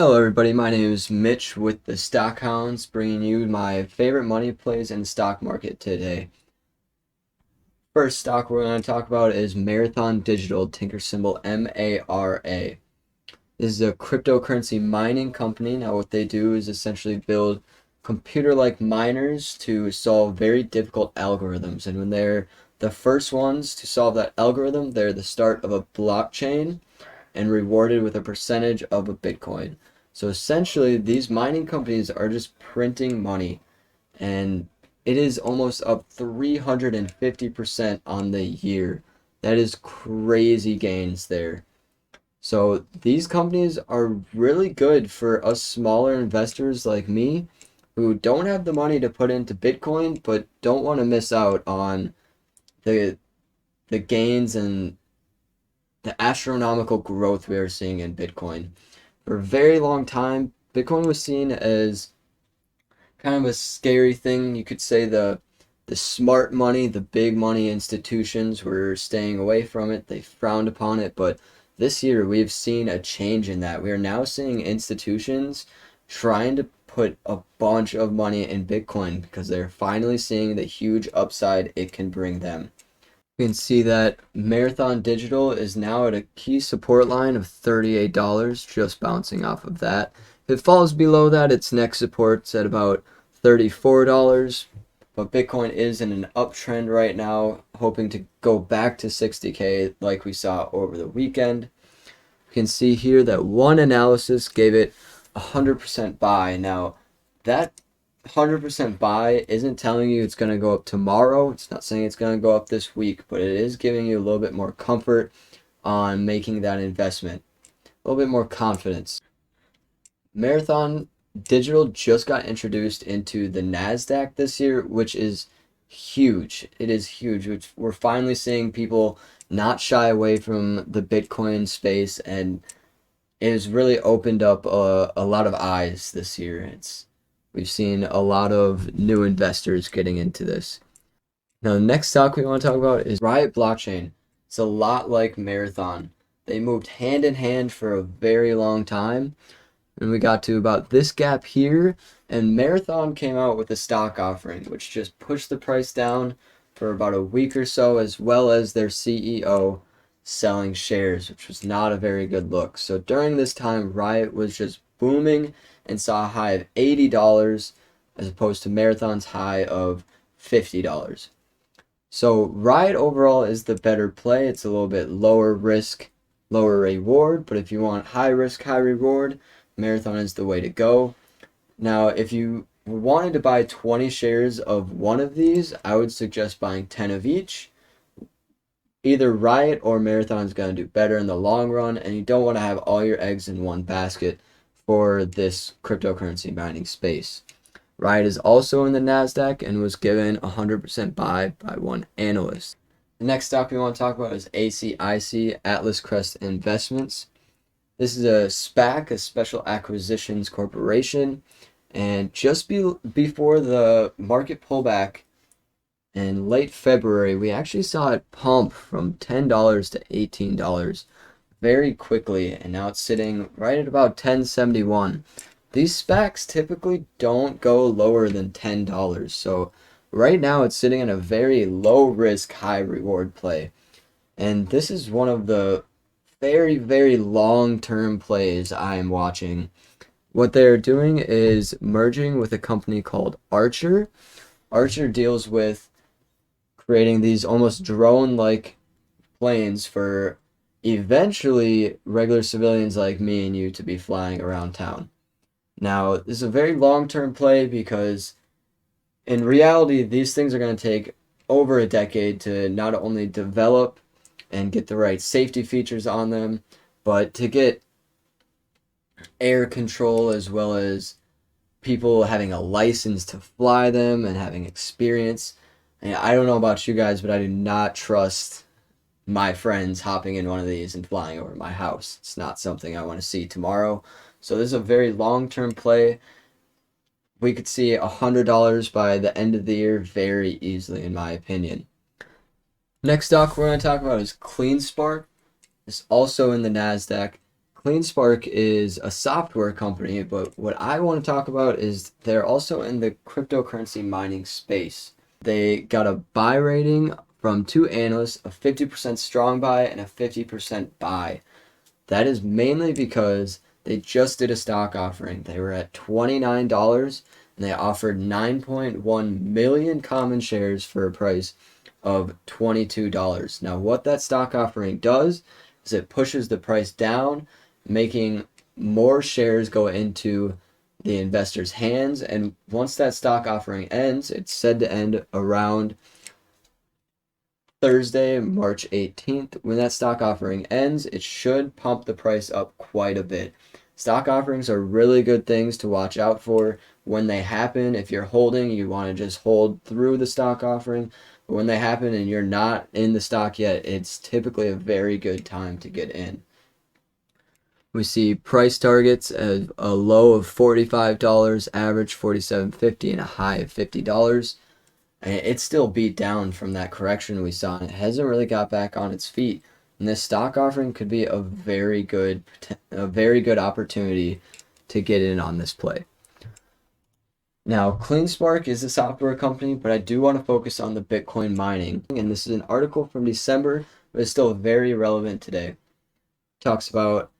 Hello everybody, my name is Mitch with the Stock Hounds, bringing you my favorite money plays in the stock market today. First stock we're going to talk about is Marathon Digital, ticker symbol MARA. This is a cryptocurrency mining company. Now what they do is essentially build computer-like miners to solve very difficult algorithms, and when they're the first ones to solve that algorithm, they're the start of a blockchain and rewarded with a percentage of a Bitcoin. So essentially, these mining companies are just printing money, and it is almost up 350% on the year. That is crazy gains there. So these companies are really good for us smaller investors like me who don't have the money to put into Bitcoin but don't want to miss out on the the gains and the astronomical growth we are seeing in Bitcoin. For a very long time, Bitcoin was seen as kind of a scary thing. You could say the smart money, the big money institutions were staying away from it. They frowned upon it, but this year we've seen a change in that. We are now seeing institutions trying to put a bunch of money in Bitcoin because they're finally seeing the huge upside it can bring them. You can see that Marathon Digital is now at a key support line of $38, just bouncing off of that. If it falls below that, its next support's at about $34. But Bitcoin is in an uptrend right now, hoping to go back to 60K like we saw over the weekend. You can see here that one analysis gave it 100% buy. Now, that 100% buy isn't telling you it's going to go up tomorrow. It's not saying it's going to go up this week, but it is giving you a little bit more comfort on making that investment, a little bit more confidence. Marathon Digital just got introduced into the NASDAQ this year, which is huge. It is huge. We're finally seeing people not shy away from the Bitcoin space, and it has really opened up a lot of eyes this year. We've seen a lot of new investors getting into this. Now, the next stock we want to talk about is Riot Blockchain. It's a lot like Marathon. They moved hand in hand for a very long time, and we got to about this gap here, and Marathon came out with a stock offering, which just pushed the price down for about a week or so, as well as their CEO selling shares, which was not a very good look. So during this time, Riot was just booming and saw a high of $80 as opposed to Marathon's high of $50. So Riot overall is the better play. It's a little bit lower risk, lower reward, but if you want high risk, high reward, Marathon is the way to go. Now, if you wanted to buy 20 shares of one of these, I would suggest buying 10 of each. Either Riot or Marathon is going to do better in the long run, and you don't want to have all your eggs in one basket for this cryptocurrency mining space. Riot is also in the NASDAQ and was given 100% buy by one analyst. The next stock we want to talk about is ACIC, Atlas Crest Investments. This is a SPAC, a Special Acquisitions Corporation, and just before the market pullback in late February, we actually saw it pump from $10 to $18 very quickly, and now it's sitting right at about $10.71. These SPACs typically don't go lower than $10, so right now it's sitting in a very low risk, high reward play. And this is one of the very, very long term plays I'm watching. What they're doing is merging with a company called Archer. Archer deals with creating these almost drone like planes for eventually regular civilians like me and you to be flying around town. Now, this is a very long term play because in reality, these things are going to take over a decade to not only develop and get the right safety features on them, but to get air control as well as people having a license to fly them and having experience. And I don't know about you guys, but I do not trust my friends hopping in one of these and flying over my house. It's not something I want to see tomorrow. So this is a very long-term play. We could see $100 by the end of the year very easily, in my opinion. Next stock we're going to talk about is CleanSpark. It's also in the NASDAQ. CleanSpark is a software company, but what I want to talk about is they're also in the cryptocurrency mining space. They got a buy rating from two analysts, a 50% strong buy and a 50% buy. That is mainly because they just did a stock offering. They were at $29 and they offered 9.1 million common shares for a price of $22. Now, what that stock offering does is it pushes the price down, making more shares go into the investors' hands. And once that stock offering ends, it's said to end around Thursday, March 18th. When that stock offering ends, it should pump the price up quite a bit. Stock offerings are really good things to watch out for when they happen. If you're holding, you want to just hold through the stock offering. But when they happen and you're not in the stock yet, it's typically a very good time to get in. We see price targets at a low of $45, average $47.50, and a high of $50. And it's still beat down from that correction we saw, and it hasn't really got back on its feet. And this stock offering could be a very good opportunity to get in on this play. Now, CleanSpark is a software company, but I do want to focus on the Bitcoin mining. And this is an article from December, but it's still very relevant today. It talks about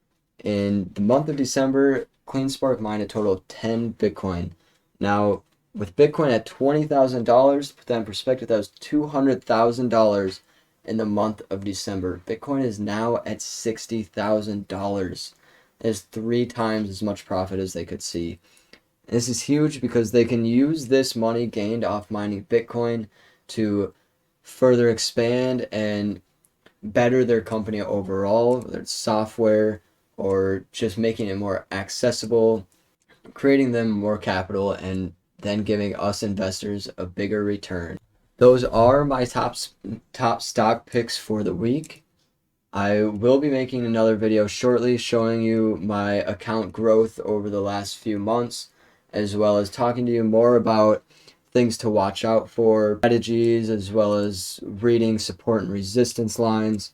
in the month of December, CleanSpark mined a total of 10 Bitcoin. Now, with Bitcoin at $20,000, to put that in perspective, that was $200,000 in the month of December. Bitcoin is now at $60,000. That is 3 times as much profit as they could see. This is huge because they can use this money gained off mining Bitcoin to further expand and better their company overall, whether it's software or just making it more accessible, creating them more capital, and then giving us investors a bigger return. Those are my top stock picks for the week. I will be making another video shortly showing you my account growth over the last few months, as well as talking to you more about things to watch out for, strategies, as well as reading support and resistance lines.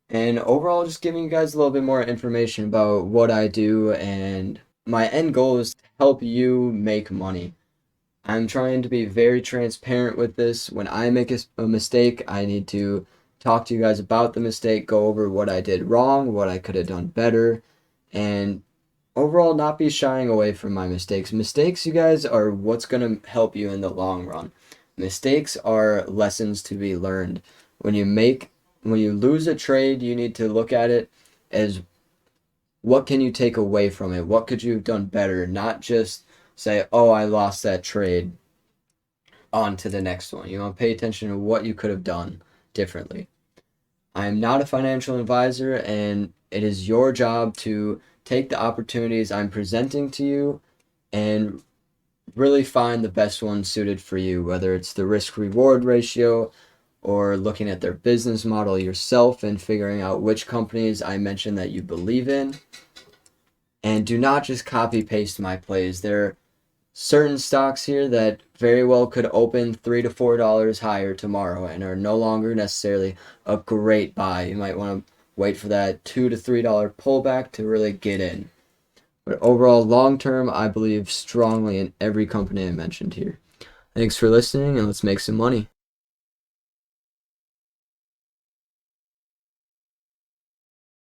And overall, just giving you guys a little bit more information about what I do, and my end goal is to help you make money. I'm trying to be very transparent with this. When I make a mistake, I need to talk to you guys about the mistake, go over what I did wrong, what I could have done better, and overall not be shying away from my mistakes. Mistakes, you guys, are what's going to help you in the long run. Mistakes are lessons to be learned. When you lose a trade, you need to look at it as what can you take away from it? What could you have done better? Not just say, oh, I lost that trade, on to the next one. You want to pay attention to what you could have done differently. I am not a financial advisor, and it is your job to take the opportunities I'm presenting to you and really find the best one suited for you, whether it's the risk-reward ratio or looking at their business model yourself and figuring out which companies I mentioned that you believe in. And do not just copy-paste my plays. There are certain stocks here that very well could open $3 to $4 higher tomorrow and are no longer necessarily a great buy. You might want to wait for that $2 to $3 pullback to really get in. But overall, long term, I believe strongly in every company I mentioned here. Thanks for listening, and let's make some money.